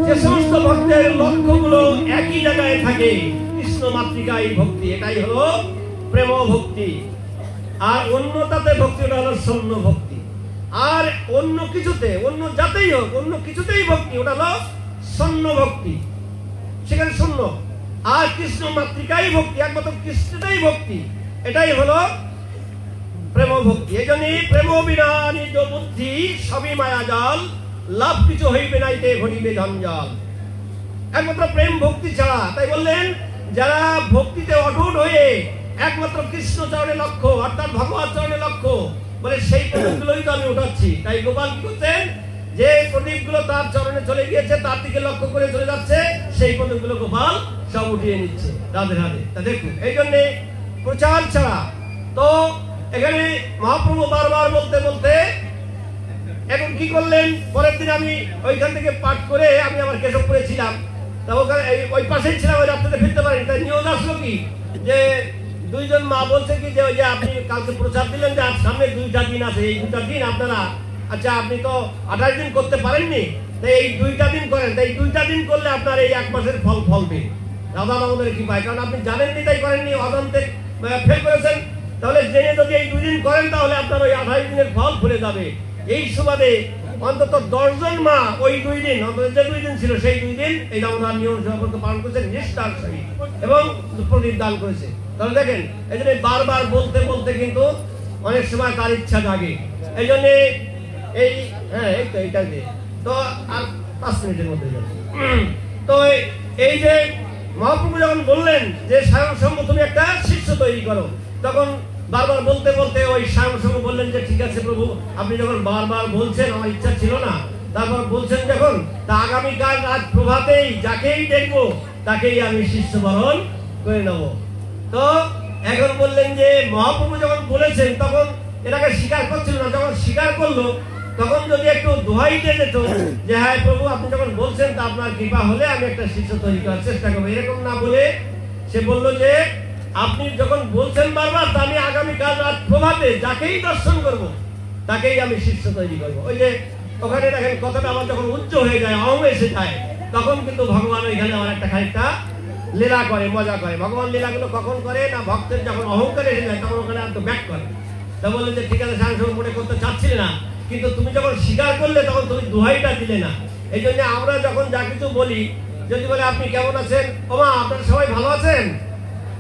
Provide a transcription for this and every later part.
যে সমস্ত ভক্তের লক্ষ্যগুলো একই জায়গায় থাকে, কৃষ্ণ মাতৃকায় ভক্তি, এটাই হলো প্রেম ভক্তি। আর অন্যটাতে ভক্তিটা হলো শূন্য ভক্তি। আর অন্য কিছুতে, অন্য যাতেই হোক, অন্য কিছুতেই ভক্তি, ওটা হলো শূন্য ভক্তি, সেখানে শূন্য। আর কৃষ্ণ মাতৃকাই ভক্তি, একমাত্র কৃষ্ণটাই ভক্তি, এটাই হলো প্রেম ভক্তি। এই জন্যই প্রেম বিনা নিজ বুদ্ধি সবই মায়া জাল, লাভ কিছু হইবে নাইতে ঘটিবে জঞ্জাল। একমাত্র প্রেম ভক্তি ছাড়া, তাই বললেন যারা ভক্তিতে অটুট হয়ে একমাত্র কৃষ্ণ চরণে লক্ষ্য, অর্থাৎ ভগবান চরণে লক্ষ্য, বলে সেই প্রদীপগুলোই তো আমি উঠাচ্ছি। তাই গোপাল কি করছেন, যে প্রদীপগুলো তার চরণে চলে গিয়েছে, তার দিকে লক্ষ্য করে চলে যাচ্ছে, সেই প্রদীপগুলো গোপাল সব উঠিয়ে নিচ্ছে। রাধে রাধে। তা দেখুন, এই জন্যে প্রচার ছাড়া তো এখানে মহাপ্রভু বারবার বলতে বলতে এখন কি করলেন, পরের দিন আমি ওইখান থেকে পাঠ করে আমি আমার কেশবপুরে ছিলাম, তা ওখানে ওই পাশেই ছিলাম, ওই রাত্রে ফিরতে পারিনি। তাই নিয়ম আসলো কি, যে দুইজন মা বলছে কি, যে ওই যে আপনি কালকে প্রচার দিলেন যে আজ সামনে 2টা দিন আছে, এই 2টা দিন আপনারা, আচ্ছা আপনি তো 28 দিন করতে পারেননি, তাই এই 2টা দিন করেন। তাই 2টা দিন করলে আপনার এই 1 মাসের ফল ফলবে, রাধা মাধবের কৃপায়। কারণ আপনি জানেননি, তাই করেননি, অজান্তে ফেল করেছেন। তাহলে জেনে যদি এই 2 দিন করেন, তাহলে আপনার ওই 28 দিনের ফল ভুলে যাবে। এই সুবাদে অন্তত 10 জন মা ওই 2 দিন, অন্তত যে 2 দিন ছিল সেই 2 দিন এই দামোদর নিয়ম সম্পর্কে পালন করেছেন নিষ্ঠার সহিত এবং প্রদীপ দান করেছে। তাহলে দেখেন, এই জন্য বারবার বলতে বলতে কিন্তু অনেক সময় তার ইচ্ছা জাগে। এই জন্য এই এই তো এইটাকে তো আর 5 মিনিটের মধ্যে যাবে। তো এই যে মহাপ্রভু যখন বললেন যে স্বয়ং সম্ভ তুমি একটা শিষ্য তৈরি করো, তখন বারবার বলতে বলতে ওই স্বয়ং সম্ভ বললেন যে ঠিক আছে প্রভু, আপনি যখন বারবার বলছেন, আমার ইচ্ছা ছিল না, তারপর বলছেন যখন, তা আগামীকাল রাত প্রভাতেই যাকেই দেখবো তাকেই আমি শিষ্য বরণ করে নেব। তো এখন বললেন যে মহাপ্রভু যখন বলেছেন তখন এটাকে স্বীকার করছিল না, যখন স্বীকার করলো তখন যদি একটু দোহাই দিয়ে যেত যে হ্যাঁ প্রভু আপনি যখন বলছেন তা আপনার কৃপা হলে আমি একটা শিষ্য তৈরি করার চেষ্টা করবো, এরকম না বলে সে বলল যে আপনি যখন বলছেন বারবার, তা আমি আগামীকাল রাত প্রভাতে যাকেই দর্শন করব তাকেই আমি শিষ্য তৈরি করবো। ওই যে ওখানে দেখেন কথাটা আমার যখন উচ্চ হয়ে যায়, অহং এসে যায়, তখন কিন্তু ভগবান ওইখানে আমার একটা খানিকটা লীলা করে, মজা করে। ভগবান লীলাগুলো কখন করে না, ভক্তের যখন অহংকার এসে যায় তখন ওখানে একটু ব্যাক করে। তা বললেন যে ঠিক আছে সাংসদ মনে করতে চাচ্ছিলে না, কিন্তু তুমি যখন স্বীকার করলে তখন তুমি দোহাইটা দিলে না। এই জন্য আমরা যখন যা কিছু বলি, যদি বলে আপনি কেমন আছেন, ওমা আপনারা সবাই ভালো আছেন,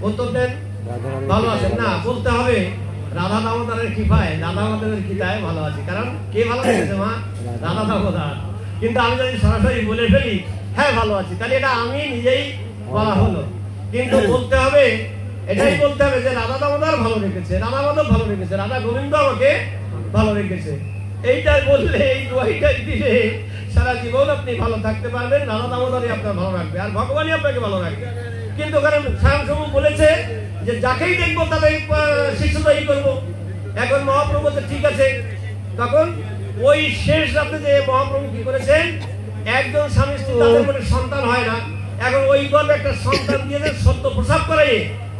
উত্তর দেন ভালো আছেন না, বলতে হবে রাধা দামোদরের কৃপায়, রাধা মাধবের কৃপায় ভালো আছি। কারণ কে ভালো আছে মা, রাধা দামোদর। কিন্তু আমি যদি সরাসরি বলে ফেলি হ্যাঁ ভালো আছি, তাহলে এটা আমি নিজেই বলা হলো। কিন্তু বলতে হবে, এটাই বলতে হবে যে রাধা দামোদর ভালো রেখেছে, রাধা মাধব ভালো রেখেছে, রাধা গোবিন্দ আমাকে ভালো রেখেছে। এইটাই বললে, এই দোয়াইটাই দিলে সারা জীবন আপনি ভালো থাকতে পারবেন, রাধা দামোদরই আপনার ভালো রাখবে আর ভগবানই আপনাকে ভালো রাখবে। কিন্তু ওখানে স্বয়ংসম্ভু বলেছে যে যাকেই দেখবো তাকেই শিষ্য তৈরি করবো। এখন মহাপ্রভু বলছে ঠিক আছে। তখন ওই শেষ রাতে যে মহাপ্রভু কি করেছেন, একজন স্বামী স্ত্রী তাদের মধ্যে সন্তান হয় না, এখন ওই গল্পে একটা সন্তান দিয়ে সদ্য প্রসাব করাই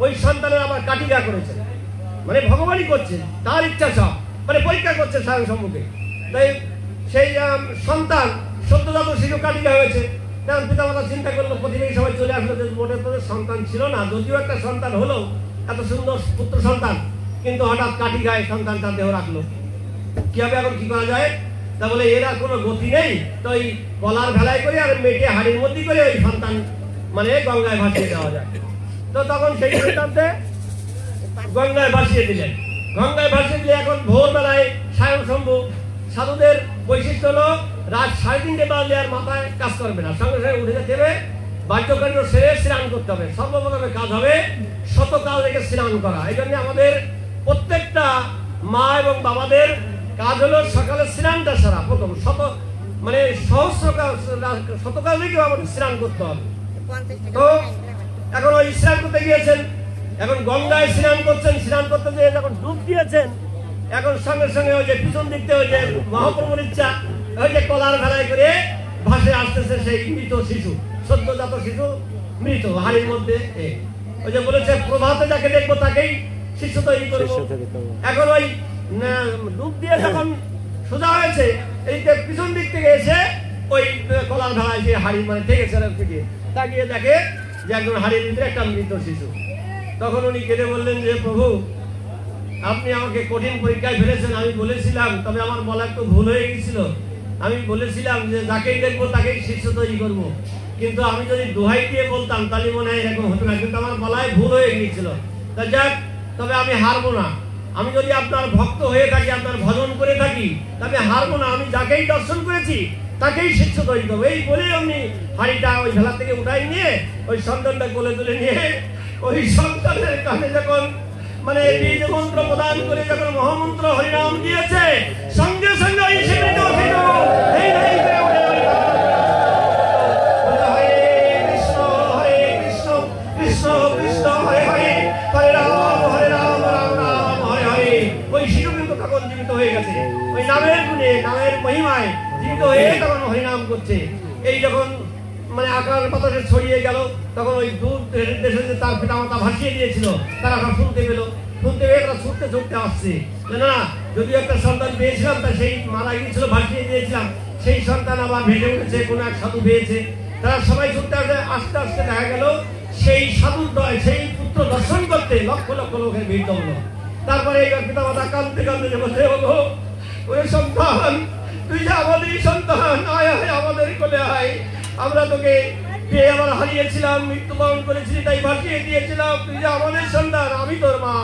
ওই সন্তানের আবার কাটিকা করেছে, মানে ভগবানই করছে, তার ইচ্ছা সব, মানে পরীক্ষা করছে স্বয়ংসম্ভুকে। তাই সেই সন্তান সদ্যজাত শিশু কাটিকা হয়েছে। কারণ পিতামাতা চিন্তা করলো, প্রতিদিন সবাই চলে আসলো যে মোটের তোদের সন্তান ছিল না, যদিও একটা সন্তান হলো, এত সুন্দর পুত্র সন্তান, কিন্তু হঠাৎ কাটিকায় সন্তান তার দেহ রাখলো, কি হবে এখন, কি করা যায়? তা বলে এরা কোনো গতি নেই, তো ওই গলার ভেলায় করে আর মেটে হাড়ির মধ্যে করে ওই সন্তান মানে গঙ্গায় ভাসিয়ে দেওয়া যায়। তো তখন সেই সন্তানকে গঙ্গায় ভাসিয়ে দিলেন। গঙ্গায় ভাসিয়ে দিলে এখন ভোরবেলায় স্বয়ংসম্ভু, সাধুদের বৈশিষ্ট্য হলো রাত 3:30 বাজলে আর মাথায় কাজ করবে না, সঙ্গে সঙ্গে উঠে যেতে হবে, বাহ্যকার্য সেরে স্নান করতে হবে। সর্বপ্রথমে কাজ হবে শতকাল রেখে স্নান করা। এই জন্য আমাদের প্রত্যেকটা মা এবং বাবাদের কাজ হলো সকালে স্নানটা সারা, প্রথম মানে শতকাল রেখে আমাদের স্নান করতে হবে। তো এখন ওই স্নান করতে গিয়েছেন, এখন গঙ্গায় স্নান করছেন, স্নান করতে গিয়ে যখন ডুব দিয়েছেন, এখন সঙ্গে সঙ্গে ওই যে পিছন দিক থেকে ওই যে মহাপ্রভুর ইচ্ছা, ওই যে কলার ভেলায় করে ভাসে আসতেছে সেই মৃত শিশু, সদ্যজাত শিশু মৃত হাড়ির মধ্যে। ওই যে বলেছে প্রভাতে যাকে দেখবো তাকেই শিশু তৈরি করবো। এখন ওই ডুব দিয়ে যখন সোজা হয়েছে, এই পিছন দিক থেকে এসে ওই কলার ভেলায় যে হাড়ি মানে ঠেকেছে থেকে তাকিয়ে দেখে যে একজন হাড়ির ভিতরে একটা মৃত শিশু। তখন উনি কেঁদে বললেন যে প্রভু, আপনি আমাকে কঠিন পরীক্ষায় ফেলেছেন। আমি বলেছিলাম, তবে আমার বলা একটু ভুল হয়ে গেছিল। আমি বলেছিলাম যে যাকেই দেখবো তাকেই শিষ্য তৈরি করবো, কিন্তু আমি যদি দোহাই দিয়ে বলতাম তাহলে মনে হয় এরকম হতো না, কিন্তু আমার বলায় ভুল হয়ে গিয়েছিল। তা যাক, তবে আমি হারবো না। আমি যদি আপনার ভক্ত হয়ে থাকি, আপনার ভজন করে থাকি, তবে হারবো না। আমি যাকেই দর্শন করেছি তাকেই শিষ্য তৈরি করবো। এই বলে উনি হাড়িটা ওই ভেলা থেকে উঠাই নিয়ে ওই সন্তানটা কোলে তুলে নিয়ে ওই সন্তানের কানে যখন মানে বীজ মন্ত্র প্রদান করে যখন মহামন্ত্র হরিনাম দিয়েছে, সঙ্গে সঙ্গে ওই শিবিত হইল এই নাই করে উঠে হরে কৃষ্ণ কৃষ্ণ কৃষ্ণ হরে হরে, হরে রাম রাম রাম হরে হরে। ওই শিশু কিন্তু তখন জীবিত হয়ে গেছে, ওই নামের গুণে, নামের মহিমায় জীবিত হয়ে তখন হরিনাম করছে। এই যখন মানে আকার বাতাসে ছড়িয়ে গেল, তখন ওই দূর দেশে যে তার পিতামাতা ভাসিয়ে দিয়েছিল, তারা শুনতে পেল। শুনতে পেয়ে তারা ছুটতে ছুটতে আসছে। না, যদিও একটা সন্তান পেয়েছিলাম, তা সেই মারা গিয়েছিল, ভাসিয়ে দিয়েছিলাম, সেই সন্তান আবার ভেসে উঠেছে, কোনো এক সাধু পেয়েছে। তারা সবাই ছুটতে আস্তে আস্তে দেখা গেল সেই সাধুর সেই পুত্র দর্শন করতে লক্ষ লক্ষ লোকের ভিড় জমলো। তারপরে এই পিতামাতা কাঁদতে কাঁদতে বলছে, ওরে সন্তান, তুই যে আমাদেরই সন্তান, আয় আয় আমাদের কোলে আয়। আমরা তোকে পেয়ে আবার হারিয়েছিলাম, মৃত্যুবরণ করেছিলি, তাই ভাসিয়ে দিয়েছিলাম। তুই যে আমাদের সন্তান, আমি তোর মা,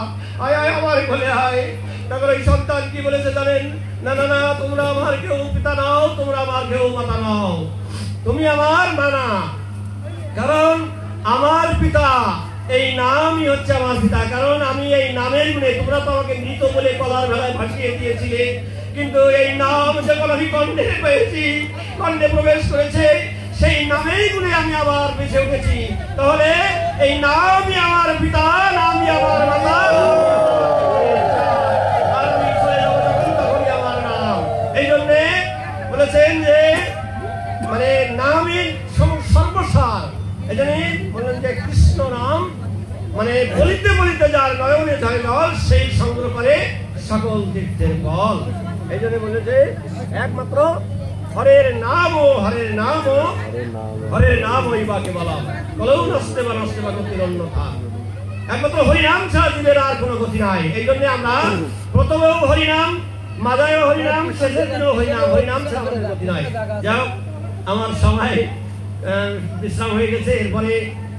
আয় আয় আমার কোলে আয়। তারপর ওই সন্তান কি বলেছে জানেন? না না না, তোমরা আমার কেউ পিতা নাও, তোমরা আমার কেউ মাতা নাও, তুমি আমার মা না। কারণ আমার পিতা, এই নামই হচ্ছে আমার পিতা। কারণ আমি এই নামের গুণে, তোমরা তো আমাকে মৃত বলে কলার ভেলায় ভাসিয়ে দিয়েছিলে, কিন্তু এই নাম যখন আমি কণ্ঠে পেয়েছি, কণ্ঠে প্রবেশ করেছে, সেই নামেই গুণে আমি আবার বেঁচে উঠেছি। তাহলে এই নামই আমার পিতা, নামই আমার মাতা, আর আমি চলে যাবো যখন তখনই আমার নাম। এই জন্যে বলেছেন যে মানে নামই সর্বসার। এই জন্য বললেন যে কৃষ্ণ নাম মানে বলিতে বলিতে যার নয়নে যায় নল, সেই সংগ্রহ করে সকল তীর্থের ফল। এই জন্য বললেন যে একমাত্র হরের নাম ও হরের নাম ও হরের নাম ওই বাকে বলা, কলৌ নস্তে বা গতির অন্যথা। একমাত্র হরিনাম ছাড়া জীবের আর কোনো গতি নাই। এই জন্য আমরা প্রথমেও হরিনাম, মাদায়ও হরিনাম, শেষের দিনেও হরিনাম, হরিনাম ছাড়া আমাদের গতি নাই। যাই হোক, আমার সময় বিশ্রাম হয়ে গেছে। এরপরে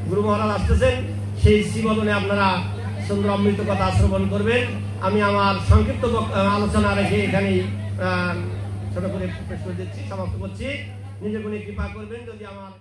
গুরু মহারাজ আসতেছেন, সেই শ্রীবদনে আপনারা সুন্দর অমৃত কথা শ্রবণ করবেন। আমি আমার সংক্ষিপ্ত আলোচনা রেখে এখানেই ছোট করে পেশ করে দিচ্ছি, সমাপ্ত করছি। নিজের গুণে কৃপা করবেন। যদি আমার